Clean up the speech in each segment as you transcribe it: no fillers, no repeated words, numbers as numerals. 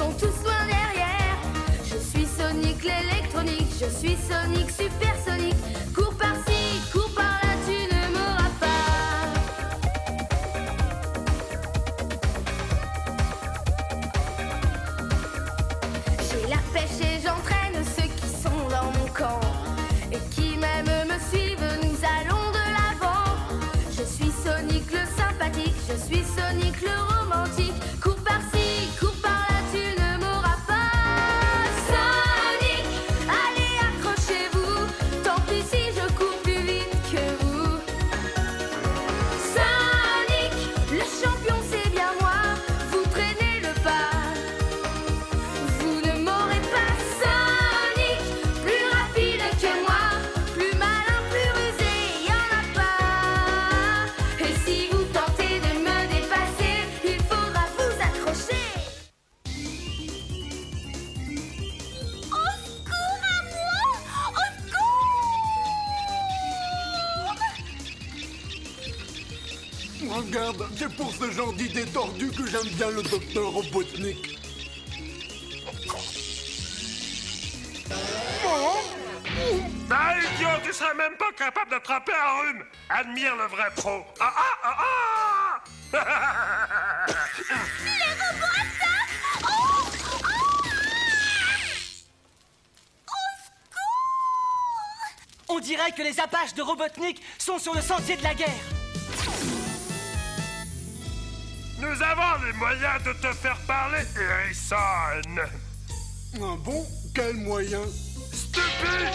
sont tous loin derrière. Je suis Sonic l'électronique, je suis Sonic supersonique. Cours par-ci, cours par-là, tu ne m'auras pas. J'ai la pêche et j'entraîne ceux qui sont dans mon camp et qui même me suivent, nous allons de l'avant. Je suis Sonic le sympathique, je suis Sonic le romantique. Cours par-ci, cours par-là, tu ne m'auras pas. Sonic, allez accrochez-vous, tant pis si je cours plus vite que vous. Sonic, le champion c'est bien moi, vous traînez le pas. Vous ne m'aurez pas. Sonic, plus rapide que moi, plus malin, plus rusé, y en a pas. Et si vous tentez de me dépasser, il faudra vous accrocher. Au secours à moi! Au secours! Regarde, c'est pour ce genre d'idée tordue que j'aime bien le docteur Robotnik. Ah, idiot, tu serais même pas capable d'attraper un rhume. Admire le vrai pro. Ah, ah, ah, ah. Les robots attaquent! Oh! Oh! Au secours! On dirait que les Apaches de Robotnik sont sur le sentier de la guerre. Nous avons les moyens de te faire parler, Harrison. Ah bon? Quel moyen? Stupide!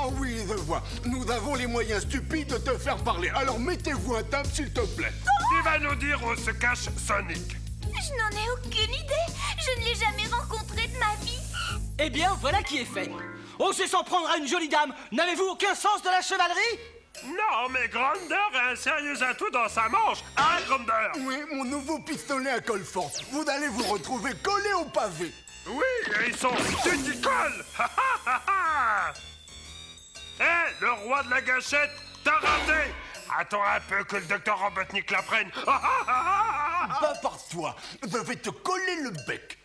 Oh oui, je vois. Nous avons les moyens stupides de te faire parler. Alors mettez-vous à table, s'il te plaît. Tu vas nous dire où se cache Sonic. Je n'en ai aucune idée. Je ne l'ai jamais rencontré de ma vie. Eh bien, voilà qui est fait. Osez s'en prendre à une jolie dame. N'avez-vous aucun sens de la chevalerie? Non, mais Gronder a un sérieux atout dans sa manche. Hein, Gronder? Oui, mon nouveau pistolet à colfort. Vous allez vous retrouver collé au pavé. Oui, ils sont tuticoles. Hé, le roi de la gâchette, t'as raté. Attends un peu que le docteur Robotnik l'apprenne. Pas par toi. Je vais te coller le bec.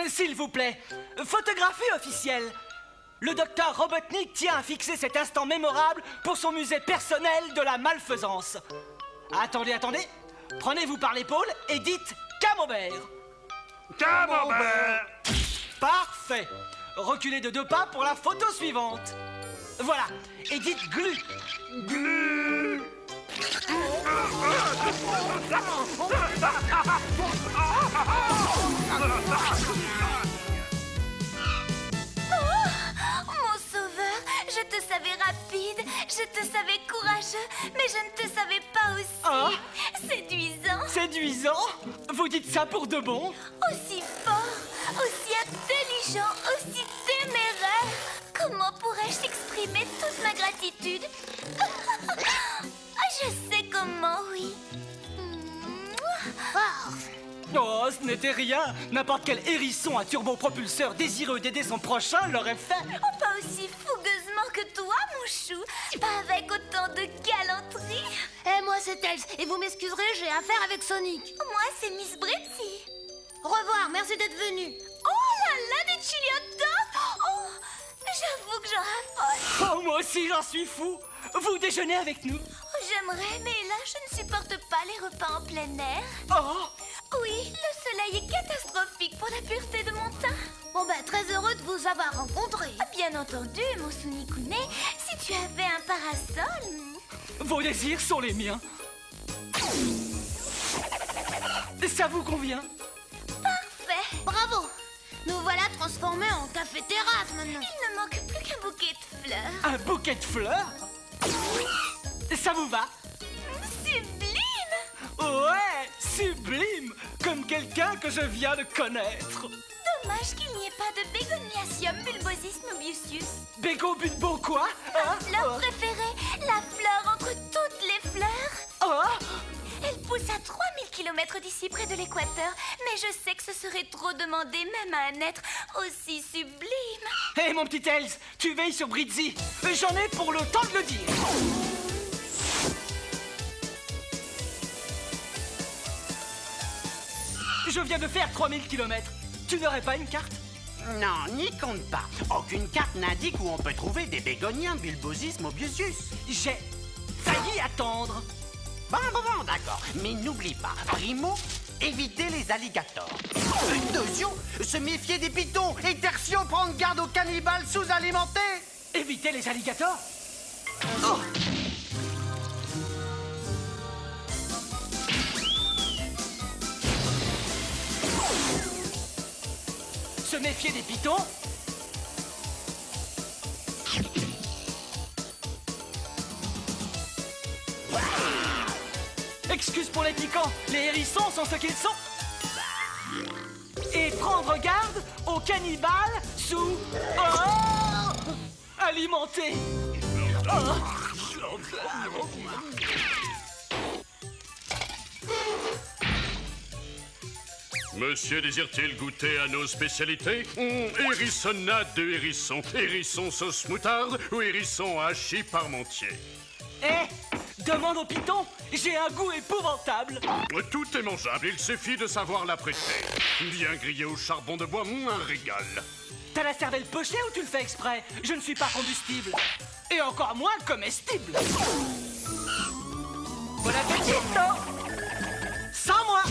S'il vous plaît, photographie officielle. Le docteur Robotnik tient à fixer cet instant mémorable pour son musée personnel de la malfaisance. Attendez, attendez. Prenez-vous par l'épaule et dites Camembert. Camembert. Parfait. Reculez de 2 pas pour la photo suivante. Voilà. Et dites Glu. Glu. Mon sauveur, je te savais rapide, je te savais courageux, mais je ne te savais pas aussi Ah. séduisant, Séduisant? Vous dites ça pour de bon? aussi fort, aussi intelligent, aussi téméraire. Comment pourrais-je exprimer toute ma gratitude? Je sais comment, oui. Oh, ce n'était rien. N'importe quel hérisson à turbopropulseur désireux d'aider son prochain l'aurait fait. Oh, pas aussi fougueusement que toi, mon chou. Pas avec autant de galanterie. Eh, moi c'est Tails, et vous m'excuserez, j'ai affaire avec Sonic. Moi, c'est Miss Britzy. Au revoir, merci d'être venu. Oh là là, des chili hot dogs. Oh, j'avoue que j'en raffole. Oh, moi aussi, j'en suis fou. Vous déjeunez avec nous? Oh, j'aimerais, mais là, je ne supporte pas les repas en plein air. Oh! Oui, le soleil est catastrophique pour la pureté de mon teint. Bon ben, très heureux de vous avoir rencontré. Bien entendu, mon Sunikune, si tu avais un parasol... Vos désirs sont les miens. Ça vous convient? Parfait. Bravo. Nous voilà transformés en café-terrasse maintenant. Il ne manque plus qu'un bouquet de fleurs. Un bouquet de fleurs? Ça vous va? Sublime. Ouais, sublime. Comme quelqu'un que je viens de connaître. Dommage qu'il n'y ait pas de Begoniacium bulbosis nubiusius. Bégo Budbo quoi? Hein? Fleur préférée, la fleur entre toutes les fleurs. Oh! Elle pousse à 3000 km d'ici, près de l'équateur. Mais je sais que ce serait trop demandé, même à un être aussi sublime. Hé, mon petit Tails, tu veilles sur Britzy. J'en ai pour le temps de le dire. Je viens de faire 3000 km. Tu n'aurais pas une carte? Non, n'y compte pas. Aucune carte n'indique où on peut trouver des bégoniens Bulbosis mobiusius. J'ai failli attendre. Bon, d'accord. Mais n'oublie pas, primo, éviter les alligators. Deuxièmement, se méfier des pitons. Et tertio, prendre garde aux cannibales sous-alimentés. Éviter les alligators? Oh! Se méfier des pitons? Excuse pour les piquants, les hérissons sont ce qu'ils sont. Et prendre garde aux cannibales sous... Oh! Alimentés. Oh! Monsieur désire-t-il goûter à nos spécialités? Hérissonnade de hérisson, hérisson sauce moutarde ou hérisson hachis parmentier? Demande au python, j'ai un goût épouvantable. Tout est mangeable, il suffit de savoir l'apprêter. Bien grillé au charbon de bois, un régal. T'as la cervelle pochée ou tu le fais exprès? Je ne suis pas combustible. Et encore moins comestible. Bon appétit, non? Sans moi.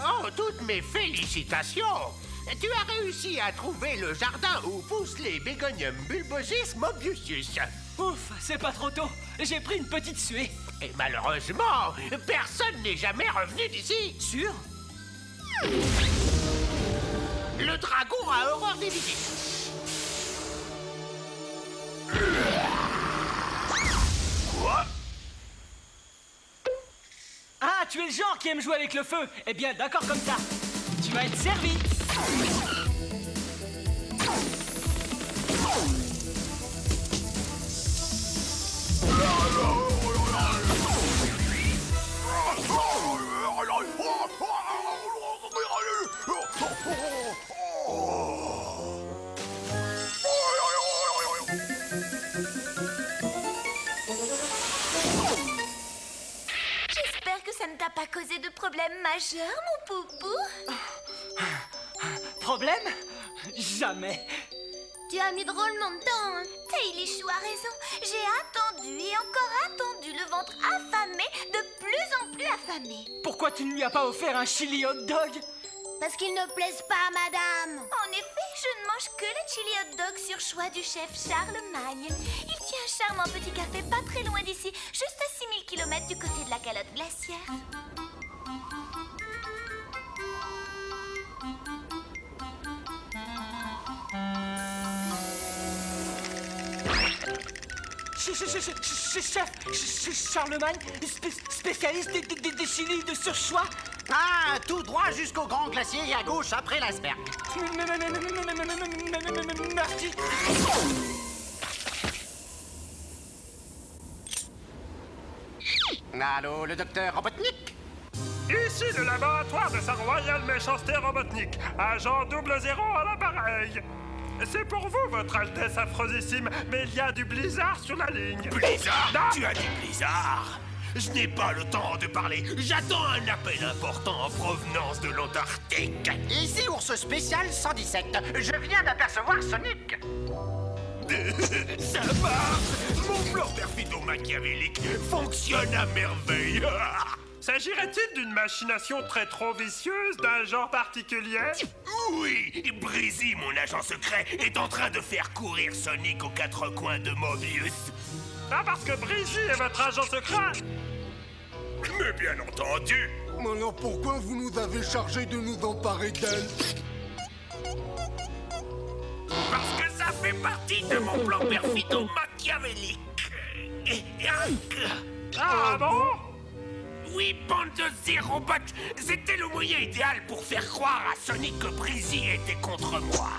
Oh, toutes mes félicitations! Tu as réussi à trouver le jardin où poussent les Begonium Bulbosis mobiusius. Ouf, c'est pas trop tôt. J'ai pris une petite suée. Et malheureusement, personne n'est jamais revenu d'ici. Sûr? Le dragon a horreur des visites. Quoi? Ah, tu es le genre qui aime jouer avec le feu. Eh bien, d'accord comme ça. Tu vas être servi. J'espère que ça ne t'a pas causé de problème majeur, mon poupou. Problème? Jamais. Tu as mis drôlement de temps, hein. Tailichou a raison. J'ai attendu et encore attendu, le ventre affamé, de plus en plus affamé. Pourquoi tu ne lui as pas offert un chili hot dog? Parce qu'il ne plaise pas à madame. En effet, je ne mange que le chili hot dog sur choix du chef Charlemagne. Il tient un charmant petit café pas très loin d'ici, juste à 6000 km du côté de la calotte glaciaire. Chef Charlemagne, spécialiste des chilis de surchoix. Ah, tout droit jusqu'au grand glacier et à gauche après l'iceberg. Merci. Allô, le docteur Robotnik? Ici le laboratoire de sa royale méchanceté Robotnik, agent 00 à l'appareil. C'est pour vous, votre Altesse affreusissime, mais il y a du blizzard sur la ligne. Blizzard? Non. Tu as dit blizzard? Je n'ai pas le temps de parler. J'attends un appel important en provenance de l'Antarctique. Ici, ours spécial 117. Je viens d'apercevoir Sonic. Ça marche! Mon plan perfido-machiavélique fonctionne à merveille. S'agirait-il d'une machination très trop vicieuse d'un genre particulier? Oui, Brizzy, mon agent secret, est en train de faire courir Sonic aux quatre coins de Mobius. Ah, parce que Brizzy est votre agent secret? Mais bien entendu. Alors pourquoi vous nous avez chargé de nous emparer d'elle? Parce que ça fait partie de mon plan perfido-machiavélique. Ah bon? Oui, bande de zéro-bots, c'était le moyen idéal pour faire croire à Sonic que Brizzy était contre moi.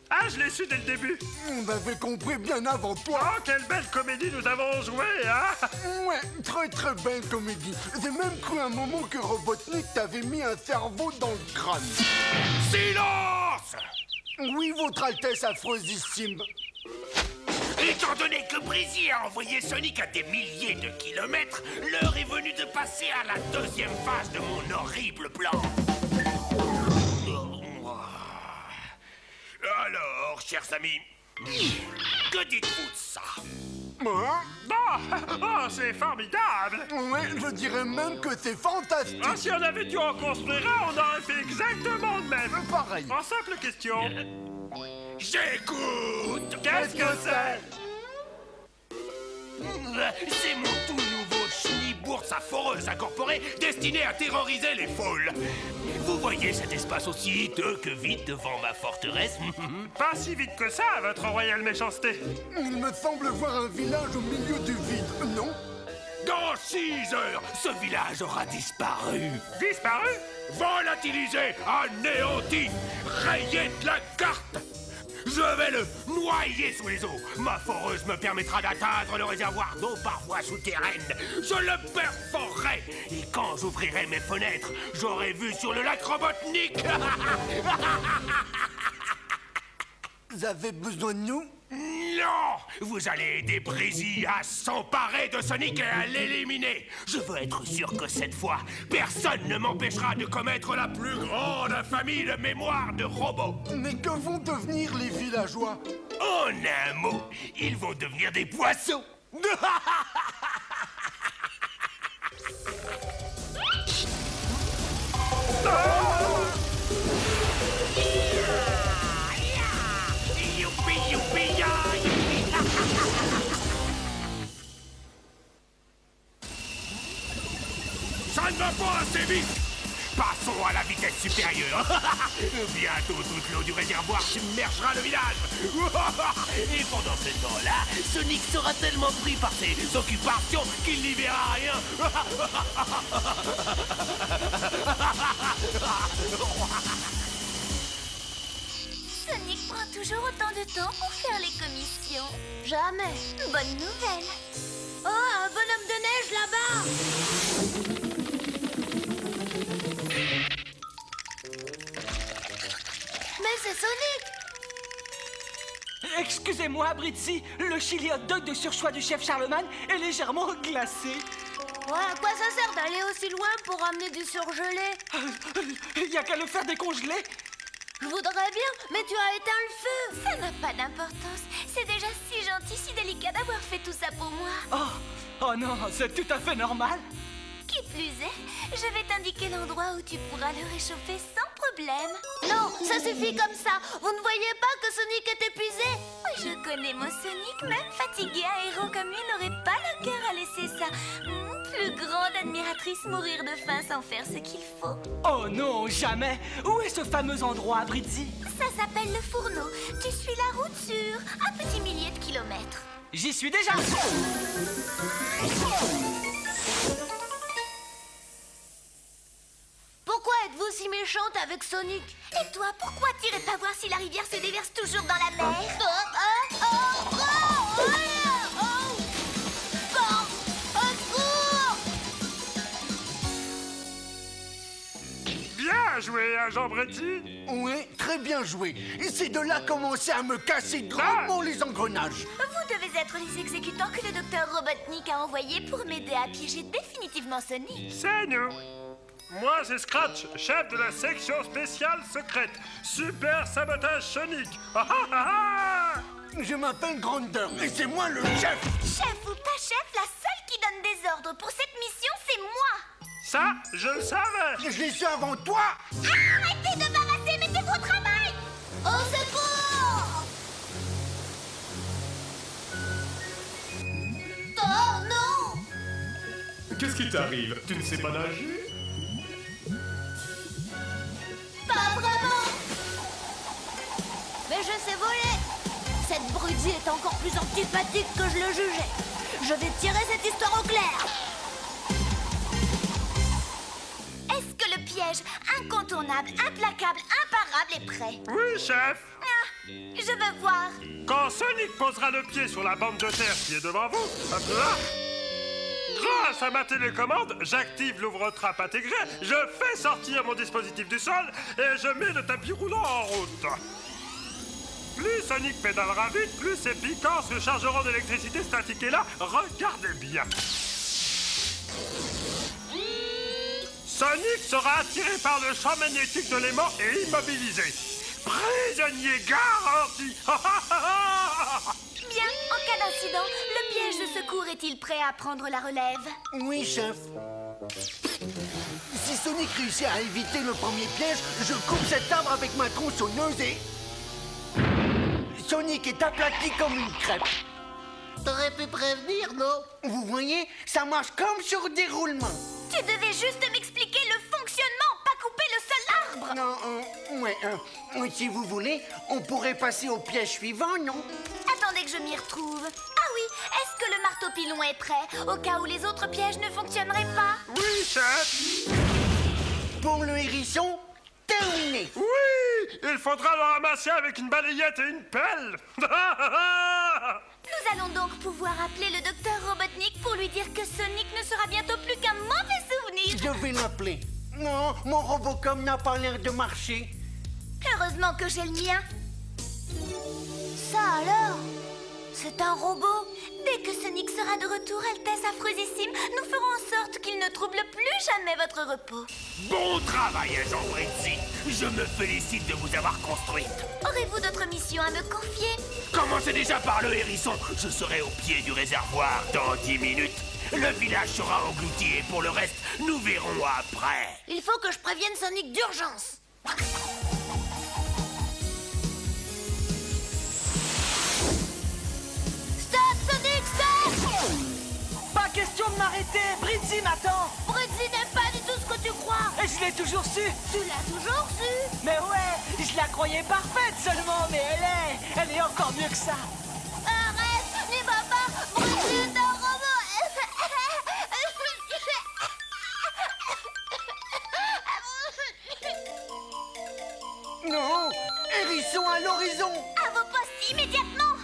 Ah, je l'ai su dès le début. On avait compris bien avant toi. Oh, quelle belle comédie nous avons joué, hein? Ouais, très belle comédie. J'ai même cru un moment que Robotnik t'avait mis un cerveau dans le crâne. Silence! Oui, votre Altesse affreusissime. Étant donné que Breezy a envoyé Sonic à des milliers de kilomètres, l'heure est venue de passer à la deuxième phase de mon horrible plan. Alors, chers amis, que dites-vous de ça? Moi? Oh, c'est formidable! Ouais, je dirais même que c'est fantastique. Ah, si on avait dû en construire un, on aurait fait exactement le même. Pareil. En simple question. J'écoute. Qu'est-ce que c'est? C'est mon tout nouveau Schneebourse à foreuse incorporée destiné à terroriser les foules. Vous voyez cet espace aussi hideux que vide devant ma forteresse? Pas si vite que ça, votre royale méchanceté. Il me semble voir un village au milieu du vide, non? Dans 6 heures, ce village aura disparu. Disparu? Volatilisé, anéanti, rayé de la carte. Je vais le noyer sous les eaux. Ma foreuse me permettra d'atteindre le réservoir d'eau par voie souterraine. Je le perforerai. Et quand j'ouvrirai mes fenêtres, j'aurai vue sur le lac Robotnik. Vous avez besoin de nous? Non! Vous allez aider Breezy à s'emparer de Sonic et à l'éliminer. Je veux être sûr que cette fois, personne ne m'empêchera de commettre la plus grande infamie de mémoire de robots. Mais que vont devenir les villageois? En un mot, ils vont devenir des poissons. Youpi, youpi, ya, youpi. Ça ne va pas assez vite. Passons à la vitesse supérieure. Bientôt, toute l'eau du réservoir submergera le village. Et pendant ce temps-là, Sonic sera tellement pris par ses occupations qu'il n'y verra rien. Sonic prend toujours autant de temps pour faire les commissions. Jamais. Bonne nouvelle. Oh, un bonhomme de neige là-bas. Mais c'est Sonic. Excusez-moi, Britzy, le chili hot dog de surchoix du chef Charlemagne est légèrement glacé. Ouais, à quoi ça sert d'aller aussi loin pour ramener du surgelé? Il y a qu'à le faire décongeler. Je voudrais bien, mais tu as éteint le feu. Ça n'a pas d'importance. C'est déjà si gentil, si délicat d'avoir fait tout ça pour moi. Oh non, c'est tout à fait normal. Qui plus est, je vais t'indiquer l'endroit où tu pourras le réchauffer sans problème. Non, ça suffit comme ça. Vous ne voyez pas que Sonic est épuisé? Je connais mon Sonic, même fatigué, un héros comme lui n'aurait pas le cœur à laisser sa plus grande admiratrice mourir de faim sans faire ce qu'il faut. Oh non, jamais. Où est ce fameux endroit, Britzy? Ça s'appelle le fourneau. Tu suis la route sur un petit millier de kilomètres. J'y suis déjà. Pourquoi êtes-vous si méchante avec Sonic? Et toi, pourquoi t'irais pas voir si la rivière se déverse toujours dans la mer? Bien joué, agent Bretty. Oui, très bien joué. Et c'est de là commencer à me casser grandement les engrenages. Vous devez être les exécutants que le docteur Robotnik a envoyés pour m'aider à piéger définitivement Sonic. C'est nous. Moi, c'est Scratch, chef de la section spéciale secrète. Super sabotage Sonic. Ah ah ah ah! Je m'appelle Gronder et c'est moi le chef. Chef ou pas chef, la seule qui donne des ordres pour cette mission, c'est moi. Ça, je le savais. Je l'ai su avant toi. Arrêtez de barasser, mettez-vous au travail. Au secours! Oh non! Qu'est-ce qui t'arrive? Tu ne sais pas nager? Pas vraiment! Mais je sais voler! Cette Bretzy est encore plus antipathique que je le jugeais. Je vais tirer cette histoire au clair. Est-ce que le piège incontournable, implacable, imparable est prêt? Oui, chef. Ah, je veux voir. Quand Sonic posera le pied sur la bande de terre qui est devant vous, hop là, grâce à ma télécommande, j'active l'ouvre-trappe intégré, je fais sortir mon dispositif du sol et je mets le tapis roulant en route. Plus Sonic pédalera vite, plus ses piquants se chargeront d'électricité statique. Et là, regardez bien. Sonic sera attiré par le champ magnétique de l'aimant et immobilisé. Prisonnier garanti. Bien, en cas d'incident, le piège de secours est-il prêt à prendre la relève? Oui, chef. Si Sonic réussit à éviter le premier piège, je coupe cet arbre avec ma tronçonneuse et... Sonic est aplati comme une crêpe. T'aurais pu prévenir, non? Vous voyez, ça marche comme sur déroulement. Tu devais juste m'expliquer le fonctionnement, pas couper le seul arbre. Non, ouais, si vous voulez, on pourrait passer au piège suivant, non? Attendez que je m'y retrouve. Ah oui, est-ce que le marteau pilon est prêt, au cas où les autres pièges ne fonctionneraient pas? Oui, chef. Pour le hérisson, terminé. Oui, il faudra le ramasser avec une balayette et une pelle. Nous allons donc pouvoir appeler le docteur Robotnik pour lui dire que Sonic ne sera bientôt plus qu'un mauvais souvenir. Je vais l'appeler. Non, mon Robocop n'a pas l'air de marcher. Heureusement que j'ai le mien. Ça alors? C'est un robot. Dès que Sonic sera de retour, Altesse affreusissime, nous ferons en sorte qu'il ne trouble plus jamais votre repos. Bon travail, agent Bridzi. Je me félicite de vous avoir construite. Aurez-vous d'autres missions à me confier? Commencez déjà par le hérisson. Je serai au pied du réservoir dans 10 minutes. Le village sera englouti et pour le reste, nous verrons après. Il faut que je prévienne Sonic d'urgence. Stop, Sonic, stop! Pas question de m'arrêter, Bridzi m'attend. Bridzi n'est pas du tout ce que tu crois. Et je l'ai toujours su. Tu l'as toujours su. Mais ouais, je la croyais parfaite seulement, mais elle est encore mieux que ça. Arrête, n'y va pas. Bridzi est un robot. Non, hérisson à l'horizon. À vos postes immédiatement.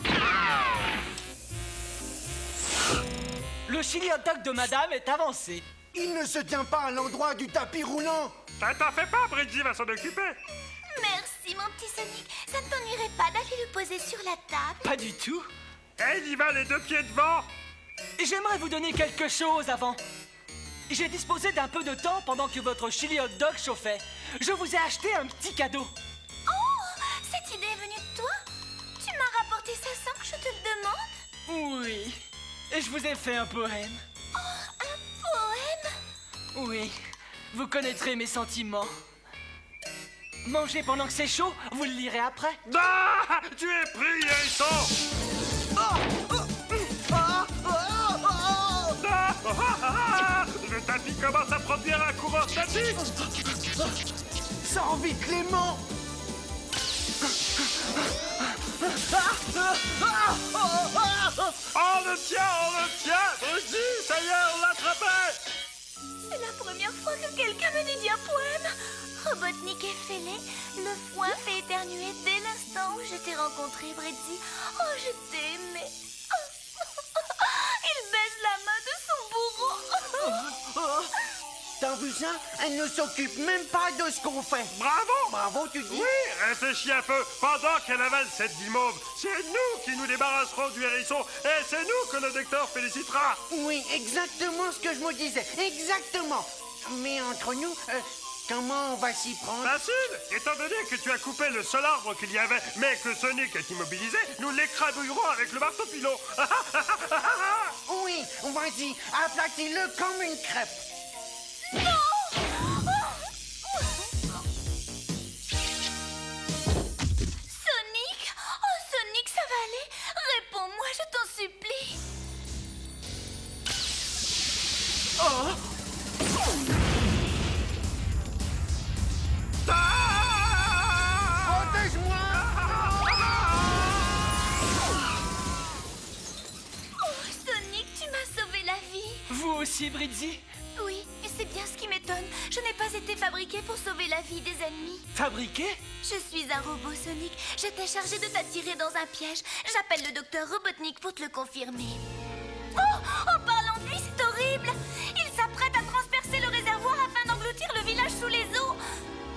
Le chili hot dog de madame est avancé. Il ne se tient pas à l'endroit du tapis roulant. T'en fais pas, Bridzi va s'en occuper. Merci, mon petit Sonic. Ça ne t'ennuierait pas d'aller le poser sur la table? Pas du tout. Elle y va les deux pieds devant. J'aimerais vous donner quelque chose avant. J'ai disposé d'un peu de temps pendant que votre chili hot dog chauffait. Je vous ai acheté un petit cadeau. Oh, cette idée est venue de toi? Tu m'as rapporté ça sans que je te le demande? Oui. Et je vous ai fait un poème. Oh, un poème? Oui. Vous connaîtrez mes sentiments. Mangez pendant que c'est chaud, vous le lirez après. Ah, tu es pris, hérisson. Le tapis commence à produire un courant statique. Sors vite, Clément. On le tient, Bridzi, ça y est, on l'a attrapé. C'est la première fois que quelqu'un me dédie un poème. Robotnik est fêlé, le foin fait éternuer dès l'instant où je t'ai rencontré, Bridzi. Oh, je t'ai aimé. Il baise la main de son bourreau. T'as vu ça? Elle ne s'occupe même pas de ce qu'on fait. Bravo. Bravo, tu dis? Oui, réfléchis un peu. Pendant qu'elle avale cette guimauve, c'est nous qui nous débarrasserons du hérisson. Et c'est nous que le docteur félicitera. Oui, exactement ce que je me disais. Exactement. Mais entre nous, comment on va s'y prendre? Facile. Étant donné que tu as coupé le seul arbre qu'il y avait, mais que Sonic est immobilisé, nous l'écrabouillerons avec le marteau pilon. Oui, vas-y, aplatis-le comme une crêpe. Sonic? Oh, Sonic, ça va aller? Réponds-moi, je t'en supplie. Protège-moi! Oh, Sonic, tu m'as sauvé la vie. Vous aussi, Bridzi? Oui, et c'est bien ce qui m'étonne. Je n'ai pas été fabriqué pour sauver la vie des ennemis. Fabriqué? Je suis un robot, Sonic. J'étais chargé de t'attirer dans un piège. J'appelle le docteur Robotnik pour te le confirmer. Oh, en parlant de lui, c'est horrible. Il s'apprête à transpercer le réservoir afin d'engloutir le village sous les eaux.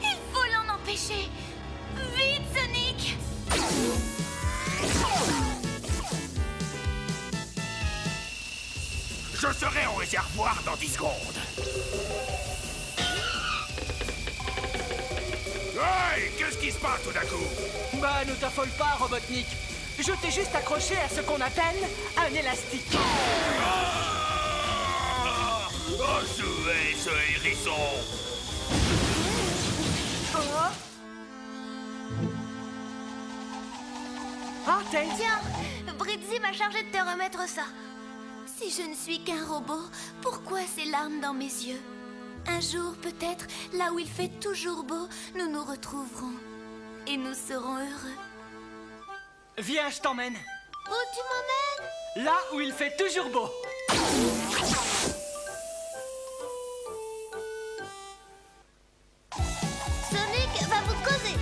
Il faut l'en empêcher. Vite, Sonic! Je serai au réservoir dans 10 secondes. Hey, qu'est-ce qui se passe tout d'un coup? Bah, ne t'affole pas, Robotnik. Je t'ai juste accroché à ce qu'on appelle un élastique. Oh, souhait, ce hérisson! Ah, Tails. Tiens, Britzy m'a chargé de te remettre ça. Si je ne suis qu'un robot, pourquoi ces larmes dans mes yeux? Un jour, peut-être, là où il fait toujours beau, nous nous retrouverons. Et nous serons heureux. Viens, je t'emmène. Où tu m'emmènes? Là où il fait toujours beau. Sonic va vous causer.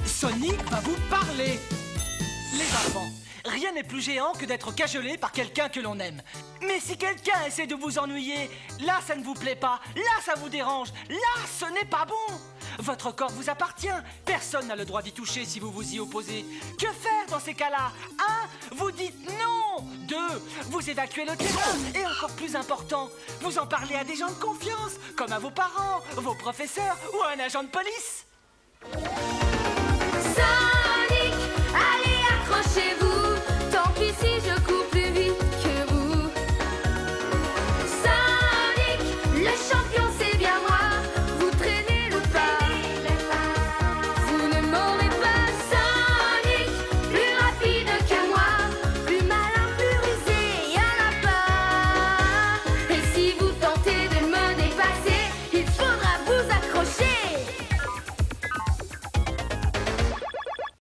Sonic va vous parler. Les enfants, rien n'est plus géant que d'être cajolé par quelqu'un que l'on aime. Mais si quelqu'un essaie de vous ennuyer, là ça ne vous plaît pas, là ça vous dérange, là ce n'est pas bon. Votre corps vous appartient, personne n'a le droit d'y toucher si vous vous y opposez. Que faire dans ces cas-là? 1. Vous dites non. 2. Vous évacuez le terrain. Et encore plus important, vous en parlez à des gens de confiance, comme à vos parents, vos professeurs ou à un agent de police. Ça